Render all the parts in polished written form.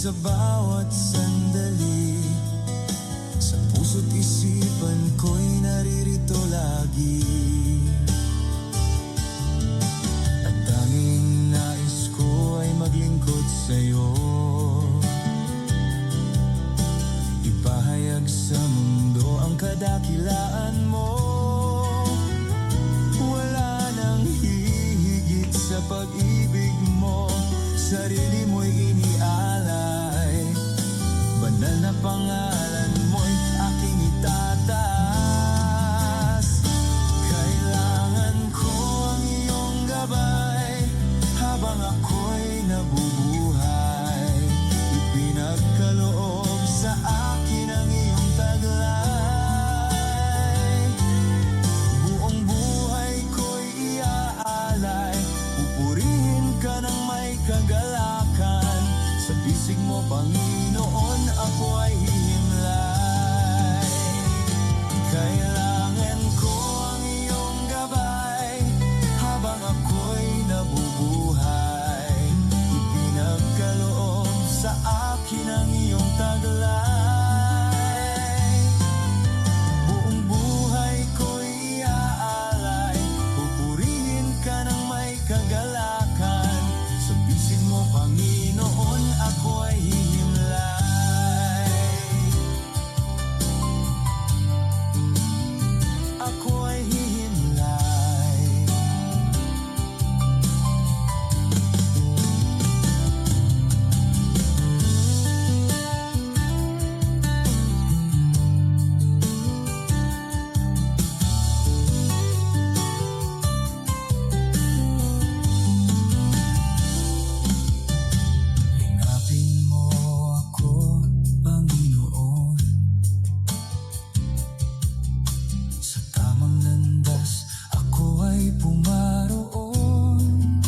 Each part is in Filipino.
sa bawat sandali. Sa puso't isipan ko'y naririto lagi. At tanging nais ko ay maglingkod sa'yo, ipahayag sa mundo ang kadakilaan mo. Wala nang hihigit sa pag-ibig mo, sarili mo'y inialay. Banal na pangalan mo'y aking itataas. Kailangan ko ang iyong gabay habang ako'y nabubuhay. Ipinagkaloob sa akin ang iyong taglay. Buong buhay ko'y iaalay, pupurihin ka ng may kagalakan. Sa bisig mo, Panginoon, ako ay hihimlay. Kailangan ko ang iyong gabay habang ako'y nabubuhay. Ipinagkaloob sa akin ang iyong taglay. Buong buhay ko'y iaalay, pupurihin ka ng may kagalakan. Sa bisig mo, Panginoon, ako ay hihimlay. Ako ay hihimlay. Lingapin mo ako, Panginoon, sa tamang landas ako ay pumaroon.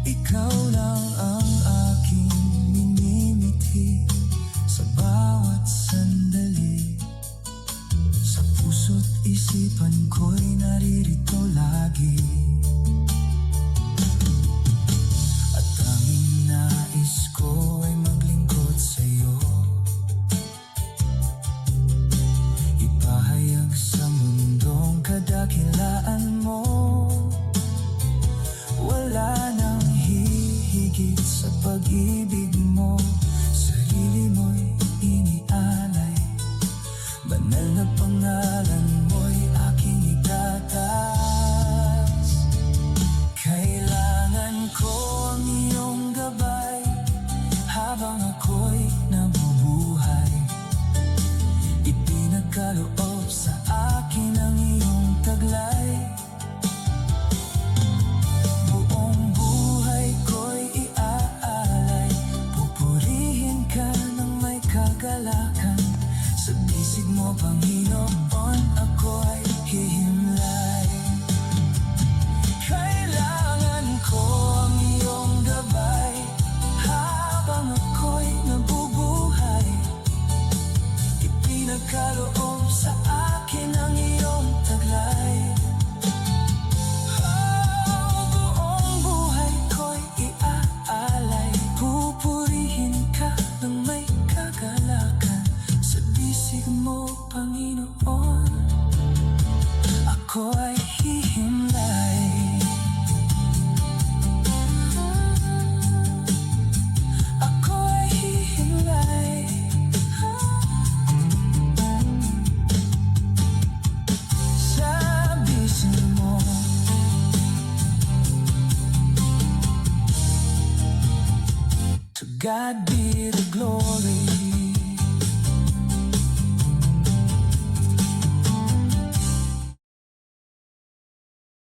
Ikaw lang ang aking minimithi sa bawat sandali. Sa puso't isipan ko'y naririto lagi. At tanging nais ko ay maglingkod sa'yo, ipahayag sa mundong kadakilaan mo. Wala nang hihigit sa pag-ibig mo, sarili mo'y inialay. Banal na pangalan mo'y aking itatas. Kailangan ko ang iyong gabay habang ako'y nabubuhay. Ipinagkaloob sa akin ang iyong taglay. Buong buhay ko'y iaalay, pupurihin ka ng may kagalakan. Sa bisig mo, Panginoon, ako ay hihimlay. Kailangan ko ang iyong gabay habang ako'y nabubuhay. Ipinagkaloob sa akin ang iyong taglay. Buong buhay ko'y iaalay, pupurihin ka ng may kagalakan. Sa bisig mo, Panginoon, ako ay hihimlay. Ako ay hihimlay. Sa bisig mo, to God be the glory.